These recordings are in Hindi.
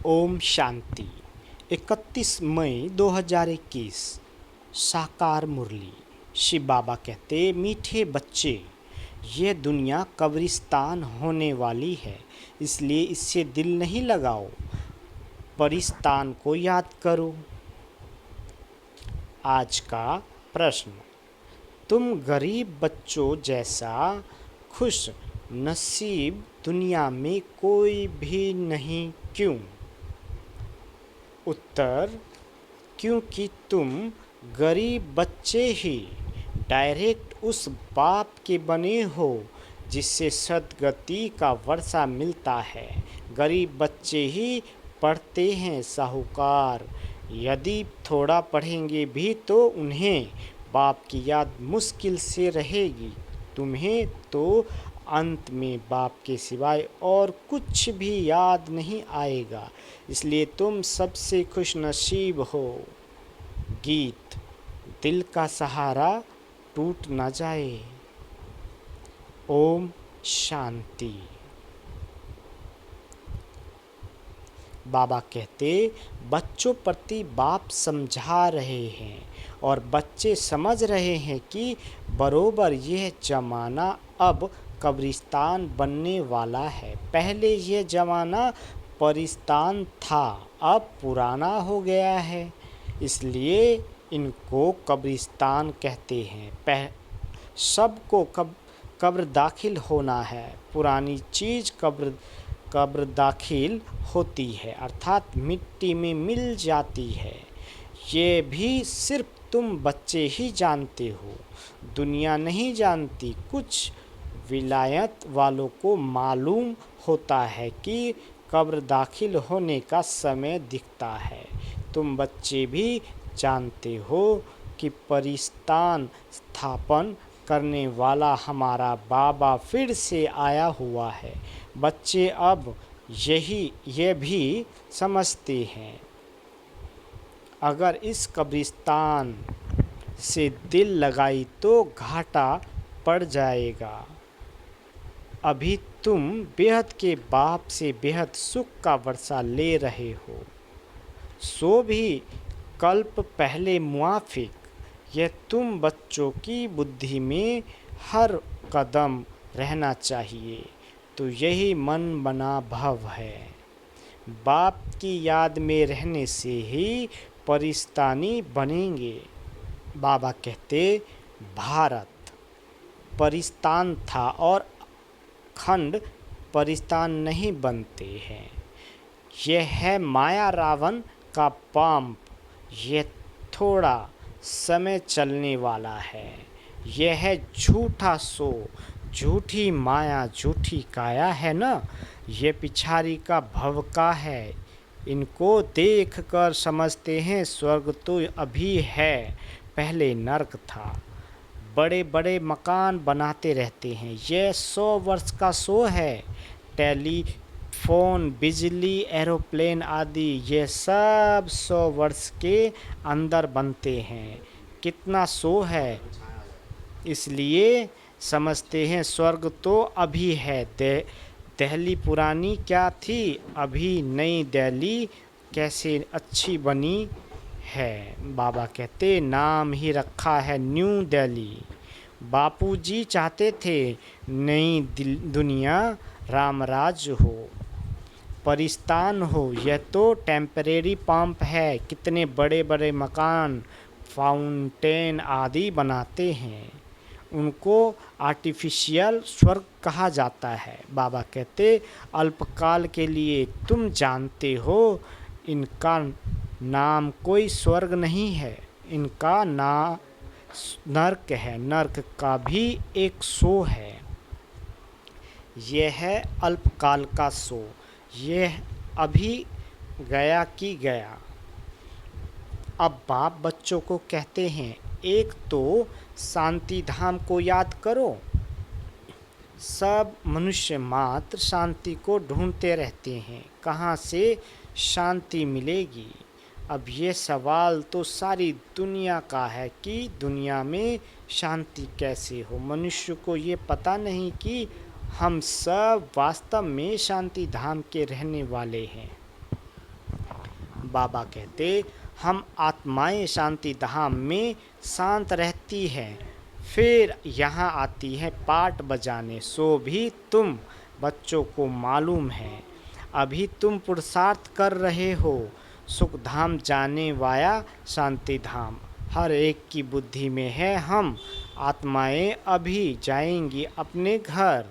ओम शांति। 31 मई 2021 साकार मुरली। शिव बाबा कहते, मीठे बच्चे, ये दुनिया कब्रिस्तान होने वाली है, इसलिए इससे दिल नहीं लगाओ, परिस्तान को याद करो। आज का प्रश्न, तुम गरीब बच्चों जैसा खुश नसीब दुनिया में कोई भी नहीं, क्यों? उत्तर, क्योंकि तुम गरीब बच्चे ही डायरेक्ट उस बाप के बने हो जिससे सद्गति का वर्षा मिलता है। गरीब बच्चे ही पढ़ते हैं साहूकार, यदि थोड़ा पढ़ेंगे भी तो उन्हें बाप की याद मुश्किल से रहेगी। तुम्हें तो अंत में बाप के सिवाय और कुछ भी याद नहीं आएगा, इसलिए तुम सबसे खुशनसीब हो। गीत, दिल का सहारा टूट न जाए। ओम शांति। बाबा कहते, बच्चों प्रति बाप समझा रहे हैं और बच्चे समझ रहे हैं कि बरोबर यह ज़माना अब कब्रिस्तान बनने वाला है। पहले यह ज़माना परिस्तान था, अब पुराना हो गया है, इसलिए इनको कब्रिस्तान कहते हैं। सबको कब्र दाखिल होना है। पुरानी चीज़ कब्र दाखिल होती है, अर्थात मिट्टी में मिल जाती है। ये भी सिर्फ तुम बच्चे ही जानते हो, दुनिया नहीं जानती। कुछ विलायत वालों को मालूम होता है कि कब्र दाखिल होने का समय दिखता है। तुम बच्चे भी जानते हो कि परिस्तान स्थापन करने वाला हमारा बाबा फिर से आया हुआ है। बच्चे अब ये भी समझते हैं, अगर इस कब्रिस्तान से दिल लगाई तो घाटा पड़ जाएगा। अभी तुम बेहद के बाप से बेहद सुख का वर्षा ले रहे हो, सो भी कल्प पहले मुआफिक। यह तुम बच्चों की बुद्धि में हर कदम रहना चाहिए, तो यही मन बना भव है। बाप की याद में रहने से ही परिस्तानी बनेंगे। बाबा कहते, भारत परिस्तान था और खंड परिस्तान नहीं बनते हैं। यह है माया रावण का पंप, यह थोड़ा समय चलने वाला है। यह है झूठा सो, झूठी माया झूठी काया है ना, ये पिछारी का भव का है। इनको देख कर समझते हैं स्वर्ग तो अभी है, पहले नरक था। बड़े बड़े मकान बनाते रहते हैं, ये 100 वर्ष का शो है। टेलीफोन, बिजली, एरोप्लेन आदि ये सब 100 वर्ष के अंदर बनते हैं। कितना शो है, इसलिए समझते हैं स्वर्ग तो अभी है। दिल्ली पुरानी क्या थी, अभी नई दिल्ली कैसे अच्छी बनी है। बाबा कहते, नाम ही रखा है न्यू दिल्ली। बापूजी चाहते थे नई दुनिया रामराज हो, परिस्तान हो। यह तो टेम्परेरी पंप है। कितने बड़े बड़े मकान, फाउंटेन आदि बनाते हैं, उनको आर्टिफिशियल स्वर्ग कहा जाता है। बाबा कहते, अल्पकाल के लिए तुम जानते हो, इनका नाम कोई स्वर्ग नहीं है, इनका नाम नर्क है। नर्क का भी एक शो है। यह है अल्पकाल का शो, यह अभी गया कि गया। अब बाप बच्चों को कहते हैं, एक तो शांति धाम को याद करो। सब मनुष्य मात्र शांति को ढूंढते रहते हैं, कहाँ से शांति मिलेगी। अब ये सवाल तो सारी दुनिया का है कि दुनिया में शांति कैसे हो। मनुष्य को ये पता नहीं कि हम सब वास्तव में शांति धाम के रहने वाले हैं। बाबा कहते हम आत्माएं शांति धाम में शांत रहती हैं, फिर यहाँ आती हैं पाट बजाने, सो भी तुम बच्चों को मालूम है। अभी तुम पुरुषार्थ कर रहे हो सुख धाम जाने वाया शांति धाम, हर एक की बुद्धि में है हम आत्माएं अभी जाएंगी अपने घर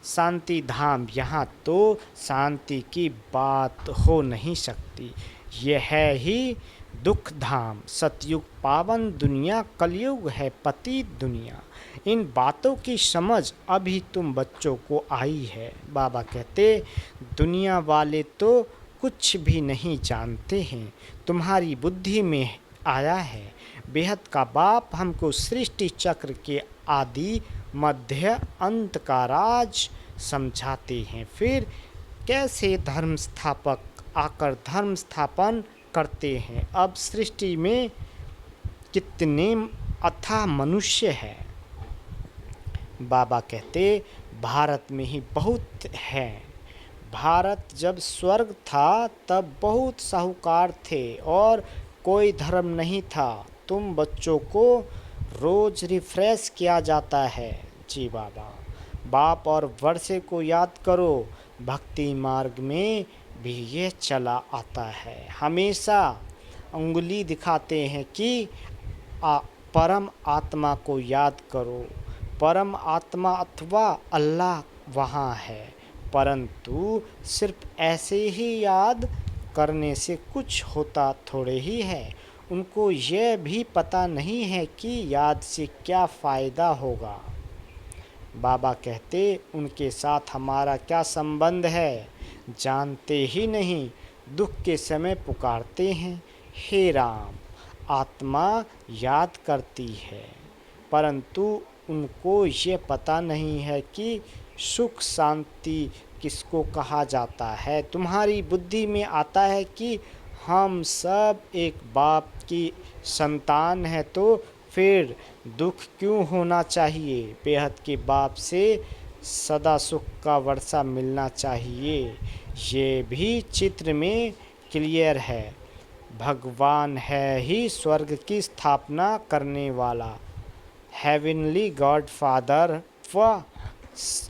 शांति धाम। यहाँ तो शांति की बात हो नहीं सकती, यह है ही दुख धाम। सतयुग पावन दुनिया, कलयुग है पतित दुनिया। इन बातों की समझ अभी तुम बच्चों को आई है। बाबा कहते दुनिया वाले तो कुछ भी नहीं जानते हैं, तुम्हारी बुद्धि में आया है। बेहद का बाप हमको सृष्टि चक्र के आदि मध्य अंत का राज समझाते हैं, फिर कैसे धर्म स्थापक आकर धर्म स्थापन करते हैं। अब सृष्टि में कितने अथाह मनुष्य है। बाबा कहते भारत में ही बहुत है। भारत जब स्वर्ग था तब बहुत साहूकार थे और कोई धर्म नहीं था। तुम बच्चों को रोज रिफ्रेश किया जाता है। जी बाबा, बाप और वर्षे को याद करो, भक्ति मार्ग में भी ये चला आता है। हमेशा उंगली दिखाते हैं कि परम आत्मा को याद करो। परम आत्मा अथवा अल्लाह वहाँ है, परंतु सिर्फ ऐसे ही याद करने से कुछ होता थोड़े ही है। उनको यह भी पता नहीं है कि याद से क्या फ़ायदा होगा। बाबा कहते उनके साथ हमारा क्या संबंध है, जानते ही नहीं। दुख के समय पुकारते हैं, हे राम। आत्मा याद करती है, परंतु उनको ये पता नहीं है कि सुख शांति किसको कहा जाता है। तुम्हारी बुद्धि में आता है कि हम सब एक बाप की संतान हैं, तो फिर दुख क्यों होना चाहिए। बेहद के बाप से सदा सुख का वर्षा मिलना चाहिए। ये भी चित्र में क्लियर है। भगवान है ही स्वर्ग की स्थापना करने वाला, हेवनली गॉड फादर। वह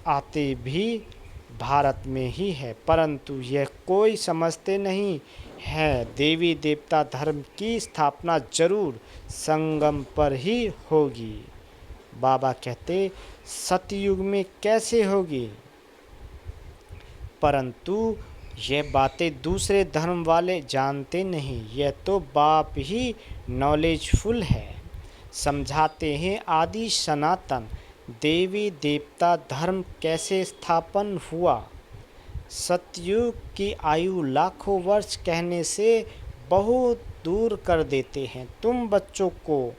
आते भी भारत में ही है, परंतु यह कोई समझते नहीं है। देवी देवता धर्म की स्थापना जरूर संगम पर ही होगी। बाबा कहते सतयुग में कैसे होगी, परंतु ये बातें दूसरे धर्म वाले जानते नहीं। यह तो बाप ही नॉलेजफुल है, समझाते हैं आदि सनातन देवी देवता धर्म कैसे स्थापन हुआ। सतयुग की आयु लाखों वर्ष कहने से बहुत दूर कर देते हैं। तुम बच्चों को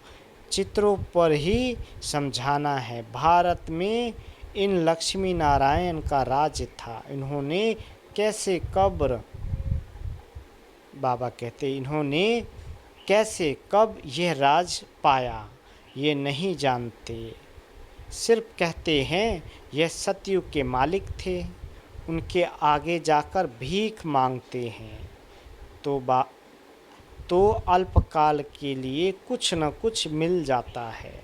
चित्रों पर ही समझाना है। भारत में इन लक्ष्मी नारायण का राज्य था, इन्होंने कैसे कब्र, बाबा कहते इन्होंने कैसे कब यह राज पाया ये नहीं जानते। सिर्फ कहते हैं यह सतयुग के मालिक थे, उनके आगे जाकर भीख मांगते हैं तो अल्पकाल के लिए कुछ न कुछ मिल जाता है।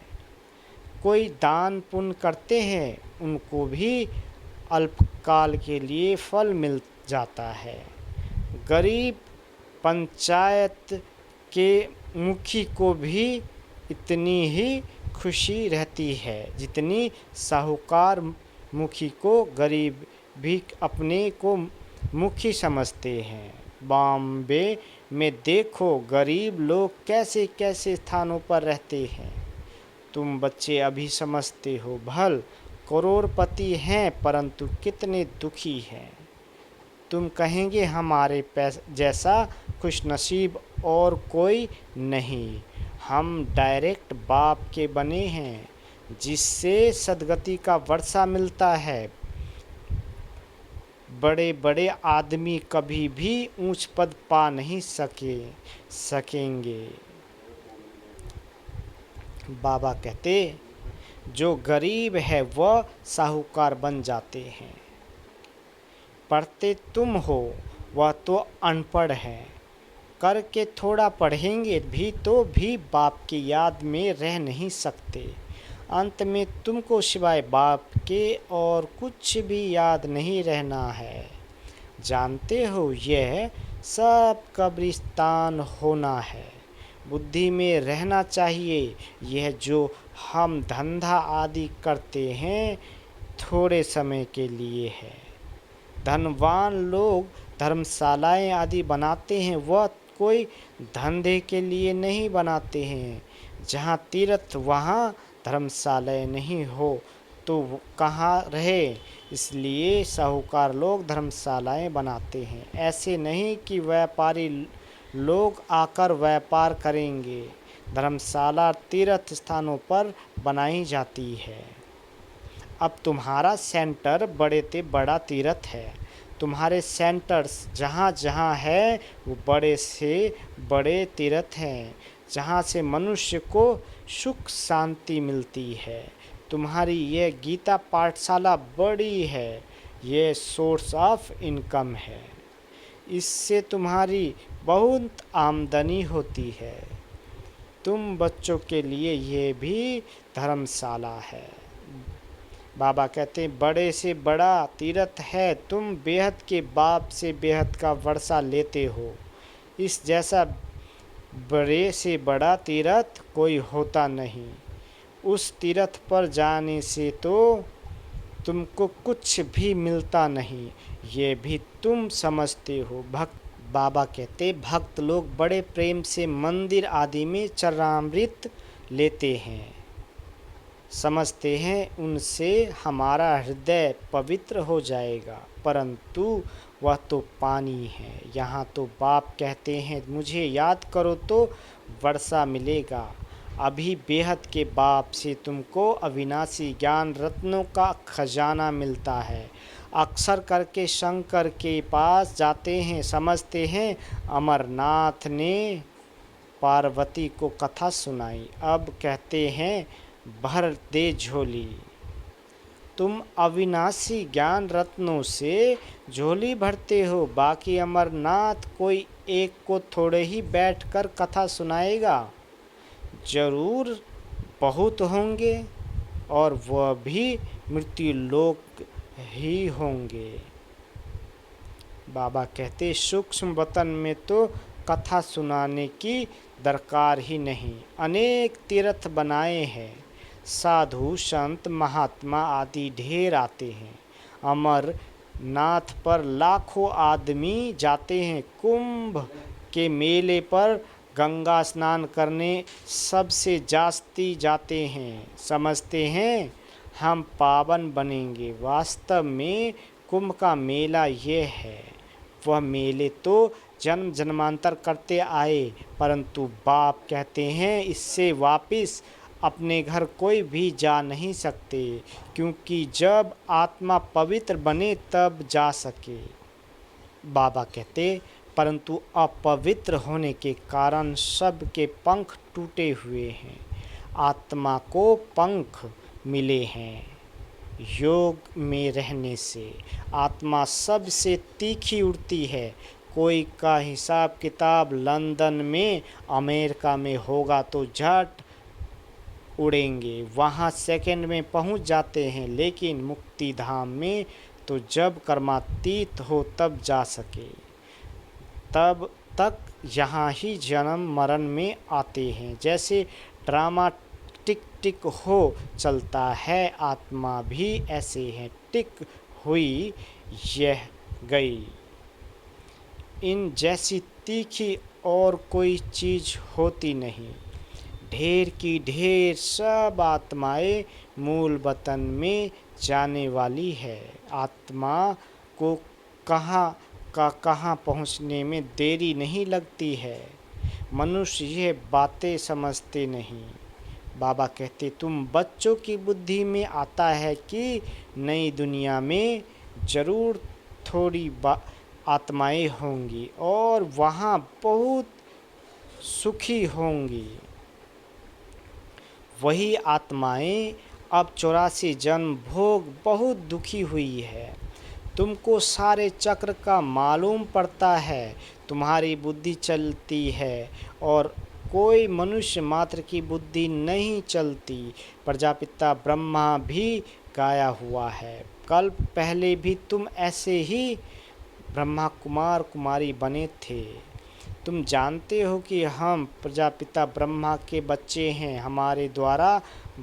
कोई दान पुण्य करते हैं, उनको भी अल्पकाल के लिए फल मिल जाता है। गरीब पंचायत के मुखी को भी इतनी ही खुशी रहती है जितनी साहूकार मुखी को गरीब भी अपने को मुखी समझते हैं। बॉम्बे में देखो गरीब लोग कैसे कैसे स्थानों पर रहते हैं। तुम बच्चे अभी समझते हो भल करोड़पति हैं, परंतु कितने दुखी हैं। तुम कहेंगे हमारे जैसा खुशनसीब और कोई नहीं। हम डायरेक्ट बाप के बने हैं, जिससे सद्गति का वर्षा मिलता है। बड़े बड़े आदमी कभी भी ऊंच पद पा नहीं सकेंगे। बाबा कहते जो गरीब है वह साहूकार बन जाते हैं। पढ़ते तुम हो, वह तो अनपढ़ है। करके थोड़ा पढ़ेंगे भी तो भी बाप की याद में रह नहीं सकते। अंत में तुमको सिवाय बाप के और कुछ भी याद नहीं रहना है। जानते हो यह सब कब्रिस्तान होना है। बुद्धि में रहना चाहिए यह जो हम धंधा आदि करते हैं थोड़े समय के लिए है। धनवान लोग धर्मशालाएं आदि बनाते हैं, वह कोई धंधे के लिए नहीं बनाते हैं। जहाँ तीर्थ वहाँ धर्मशालाएं नहीं हो तो कहाँ रहे, इसलिए साहूकार लोग धर्मशालाएं बनाते हैं। ऐसे नहीं कि व्यापारी लोग आकर व्यापार करेंगे। धर्मशाला तीर्थ स्थानों पर बनाई जाती है। अब तुम्हारा सेंटर बड़े से बड़ा तीर्थ है। तुम्हारे सेंटर्स जहाँ जहाँ है वो बड़े से बड़े तीर्थ हैं, जहाँ से मनुष्य को सुख शांति मिलती है। तुम्हारी ये गीता पाठशाला बड़ी है, ये सोर्स ऑफ इनकम है। इससे तुम्हारी बहुत आमदनी होती है। तुम बच्चों के लिए ये भी धर्मशाला है। बाबा कहते हैं बड़े से बड़ा तीर्थ है। तुम बेहद के बाप से बेहद का वर्षा लेते हो। इस जैसा बड़े से बड़ा तीर्थ कोई होता नहीं। उस तीर्थ पर जाने से तो तुमको कुछ भी मिलता नहीं, ये भी तुम समझते हो। बाबा कहते भक्त लोग बड़े प्रेम से मंदिर आदि में चरणामृत लेते हैं, समझते हैं उनसे हमारा हृदय पवित्र हो जाएगा, परंतु वह तो पानी है। यहाँ तो बाप कहते हैं मुझे याद करो तो वर्षा मिलेगा। अभी बेहद के बाप से तुमको अविनाशी ज्ञान रत्नों का खजाना मिलता है। अक्सर करके शंकर के पास जाते हैं, समझते हैं अमरनाथ ने पार्वती को कथा सुनाई। अब कहते हैं भर दे झोली। तुम अविनाशी ज्ञान रत्नों से झोली भरते हो, बाकी अमरनाथ कोई एक को थोड़े ही बैठकर कथा सुनाएगा। जरूर बहुत होंगे और वह भी मृत्यु लोक ही होंगे। बाबा कहते सूक्ष्म वतन में तो कथा सुनाने की दरकार ही नहीं। अनेक तीर्थ बनाए हैं, साधु संत महात्मा आदि ढेर आते हैं। अमरनाथ पर लाखों आदमी जाते हैं। कुंभ के मेले पर गंगा स्नान करने सबसे जास्ती जाते हैं, समझते हैं हम पावन बनेंगे। वास्तव में कुंभ का मेला ये है। वह मेले तो जन्म जन्मांतर करते आए, परंतु बाप कहते हैं इससे वापिस अपने घर कोई भी जा नहीं सकते, क्योंकि जब आत्मा पवित्र बने तब जा सके। बाबा कहते परंतु अपवित्र होने के कारण सबके पंख टूटे हुए हैं। आत्मा को पंख मिले हैं योग में रहने से। आत्मा सबसे तीखी उड़ती है। कोई का हिसाब किताब लंदन में अमेरिका में होगा तो झट उड़ेंगे, वहाँ सेकंड में पहुँच जाते हैं। लेकिन मुक्ति धाम में तो जब कर्मातीत हो तब जा सके, तब तक यहाँ ही जन्म मरण में आते हैं। जैसे ड्रामा टिक टिक हो चलता है, आत्मा भी ऐसे है, टिक हुई यह गई। इन जैसी तीखी और कोई चीज़ होती नहीं। ढेर की ढेर सब आत्माएं मूल वतन में जाने वाली है। आत्मा को कहाँ पहुँचने में देरी नहीं लगती है। मनुष्य यह बातें समझते नहीं। बाबा कहते तुम बच्चों की बुद्धि में आता है कि नई दुनिया में ज़रूर थोड़ी आत्माएं होंगी और वहाँ बहुत सुखी होंगी। वही आत्माएं अब 84 जन्म भोग बहुत दुखी हुई है। तुमको सारे चक्र का मालूम पड़ता है। तुम्हारी बुद्धि चलती है और कोई मनुष्य मात्र की बुद्धि नहीं चलती। प्रजापिता ब्रह्मा भी गाया हुआ है, कल्प पहले भी तुम ऐसे ही ब्रह्मा कुमार कुमारी बने थे। तुम जानते हो कि हम प्रजापिता ब्रह्मा के बच्चे हैं, हमारे द्वारा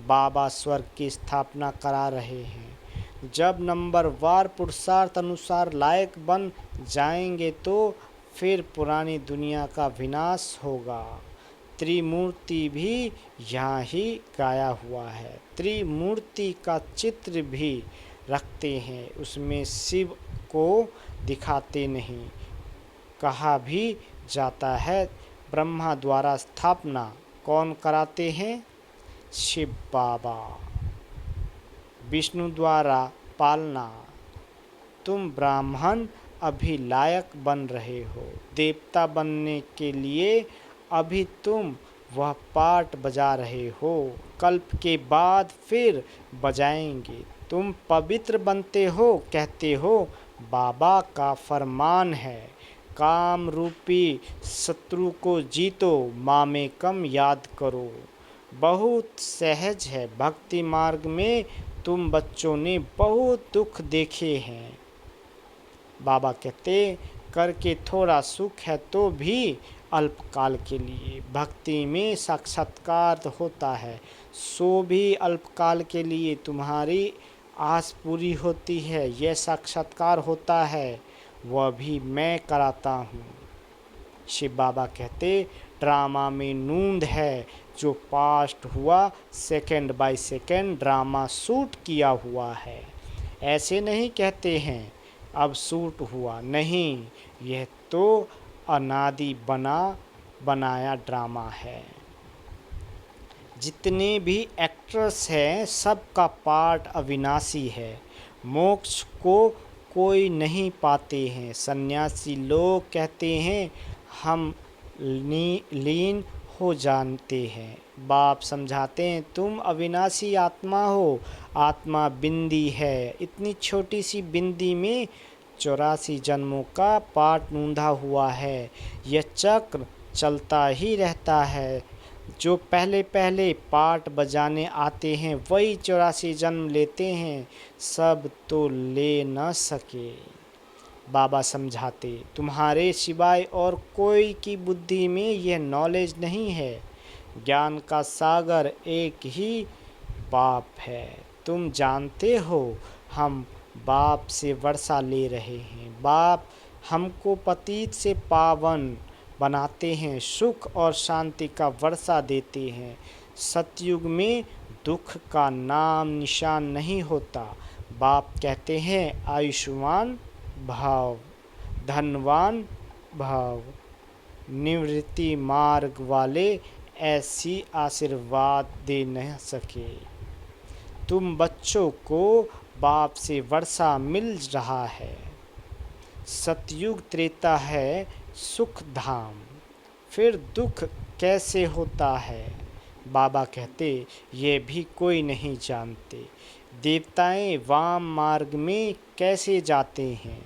बाबा स्वर्ग की स्थापना करा रहे हैं। जब नंबरवार पुरुषार्थ अनुसार लायक बन जाएंगे तो फिर पुरानी दुनिया का विनाश होगा। त्रिमूर्ति भी यहाँ ही गाया हुआ है। त्रिमूर्ति का चित्र भी रखते हैं, उसमें शिव को दिखाते नहीं। कहा भी जाता है ब्रह्मा द्वारा स्थापना कौन कराते हैं? शिव बाबा। विष्णु द्वारा पालना। तुम ब्राह्मण अभी लायक बन रहे हो, देवता बनने के लिए अभी तुम वह पाठ बजा रहे हो, कल्प के बाद फिर बजाएंगे। तुम पवित्र बनते हो, कहते हो बाबा का फरमान है, काम रूपी शत्रु को जीतो, मामेकम याद करो। बहुत सहज है। भक्ति मार्ग में तुम बच्चों ने बहुत दुख देखे हैं। बाबा कहते करके थोड़ा सुख है तो भी अल्पकाल के लिए। भक्ति में साक्षात्कार होता है सो भी अल्पकाल के लिए। तुम्हारी आस पूरी होती है, यह साक्षात्कार होता है, वह भी मैं कराता हूँ। शिव बाबा कहते ड्रामा में नूंद है, जो पास्ट हुआ second by second drama shoot किया हुआ है। ऐसे नहीं कहते हैं अब शूट हुआ, नहीं, यह तो अनादि बनाया ड्रामा है। जितने भी एक्टर्स हैं सबका पार्ट अविनाशी है। मोक्ष को कोई नहीं पाते हैं। सन्यासी लोग कहते हैं हम लीन हो जानते हैं। बाप समझाते हैं तुम अविनाशी आत्मा हो, आत्मा बिंदी है। इतनी छोटी सी बिंदी में 84 जन्मों का पाठ नूंधा हुआ है। यह चक्र चलता ही रहता है। जो पहले पहले पाठ बजाने आते हैं वही 84 जन्म लेते हैं, सब तो ले न सके। बाबा समझाते तुम्हारे सिवाय और कोई की बुद्धि में यह नॉलेज नहीं है। ज्ञान का सागर एक ही बाप है। तुम जानते हो हम बाप से वर्षा ले रहे हैं। बाप हमको पतित से पावन बनाते हैं, सुख और शांति का वर्षा देते हैं। सतयुग में दुख का नाम निशान नहीं होता। बाप कहते हैं आयुष्मान भव, धनवान भव। निवृत्ति मार्ग वाले ऐसी आशीर्वाद दे न सके। तुम बच्चों को बाप से वर्षा मिल रहा है। सतयुग त्रेता है सुख धाम, फिर दुख कैसे होता है? बाबा कहते ये भी कोई नहीं जानते। देवताएं वाम मार्ग में कैसे जाते हैं?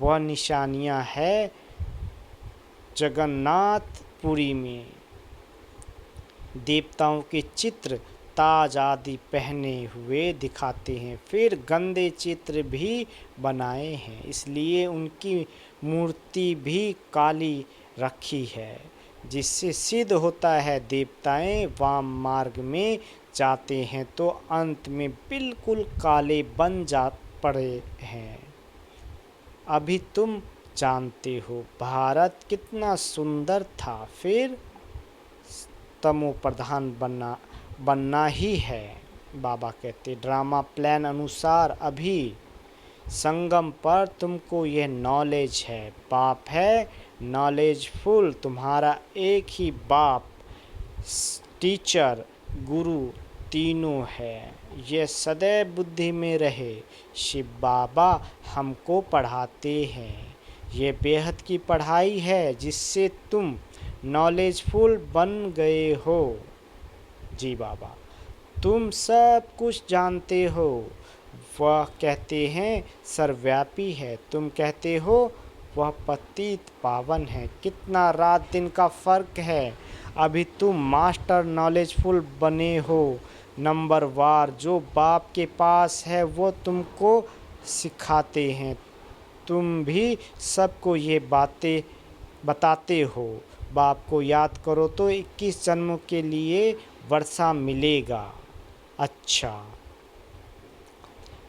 वह निशानियां है जगन्नाथपुरी में। देवताओं के चित्र ताज आदि पहने हुए दिखाते हैं, फिर गंदे चित्र भी बनाए हैं, इसलिए उनकी मूर्ति भी काली रखी है, जिससे सिद्ध होता है देवताएं वाम मार्ग में जाते हैं तो अंत में बिल्कुल काले बन जा पड़े हैं। अभी तुम जानते हो भारत कितना सुंदर था, फिर तमो प्रधान बनना ही है। बाबा कहते ड्रामा प्लान अनुसार अभी संगम पर तुमको यह नॉलेज है। बाप है नॉलेजफुल, तुम्हारा एक ही बाप, टीचर गुरु तीनों है। यह सदैव बुद्धि में रहे। शिव बाबा हमको पढ़ाते हैं। ये बेहद की पढ़ाई है जिससे तुम नॉलेजफुल बन गए हो। जी बाबा, तुम सब कुछ जानते हो। वह कहते हैं सर्वव्यापी है, तुम कहते हो वह पतित पावन है। कितना रात दिन का फ़र्क है। अभी तुम मास्टर नॉलेजफुल बने हो, नंबर वार। जो बाप के पास है वो तुमको सिखाते हैं। तुम भी सबको ये बातें बताते हो। बाप को याद करो तो 21 जन्मों के लिए वर्षा मिलेगा। अच्छा,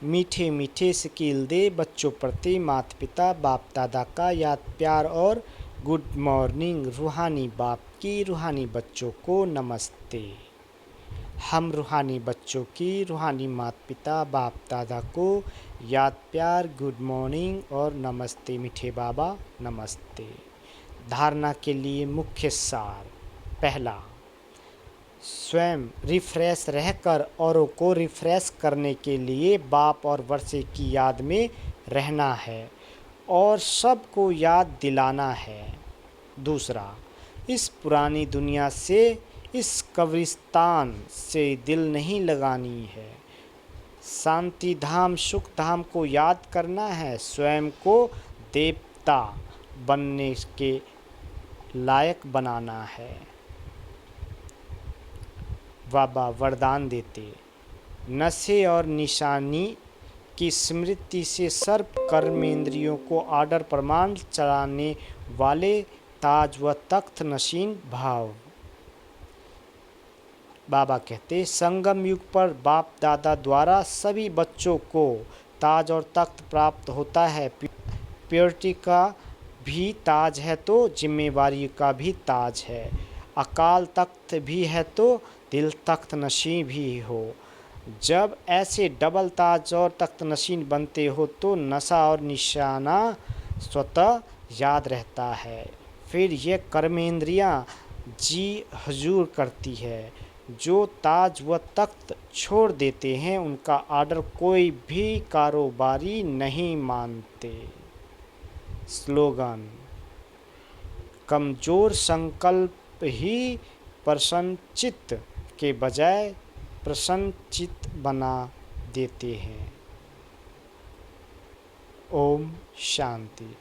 मीठे मीठे स्किल दे बच्चों प्रति माता पिता बाप दादा का याद प्यार और गुड मॉर्निंग। रूहानी बाप की रूहानी बच्चों को नमस्ते। हम रूहानी बच्चों की रूहानी माता पिता बाप दादा को याद प्यार गुड मॉर्निंग और नमस्ते। मीठे बाबा नमस्ते। धारणा के लिए मुख्य सार। पहला, स्वयं रिफ्रेश रहकर औरों को रिफ्रेश करने के लिए बाप और वर्षे की याद में रहना है और सबको याद दिलाना है। दूसरा, इस पुरानी दुनिया से, इस कब्रिस्तान से दिल नहीं लगानी है। शांति धाम सुख धाम को याद करना है। स्वयं को देवता बनने के लायक बनाना है। बाबा वरदान देते, नशे और निशानी की स्मृति से सर्प कर्मेंद्रियों को आर्डर प्रमाण चलाने वाले ताज व तख्त नशीन भाव। बाबा कहते, संगम युग पर बाप दादा द्वारा सभी बच्चों को ताज और तख्त प्राप्त होता है। प्योरिटी का भी ताज है तो जिम्मेवारी का भी ताज है। अकाल तख्त भी है तो दिल तख्त नशीं भी हो। जब ऐसे डबल ताज और तख्त नशीन बनते हो तो नशा और निशाना स्वतः याद रहता है। फिर ये कर्मेंद्रियां जी हजूर करती है। जो ताज व तख्त छोड़ देते हैं उनका आर्डर कोई भी कारोबारी नहीं मानते। स्लोगन, कमज़ोर संकल्प ही प्रसन्नचित्त के बजाय प्रसन्नचित्त बना देते हैं। ओम शांति।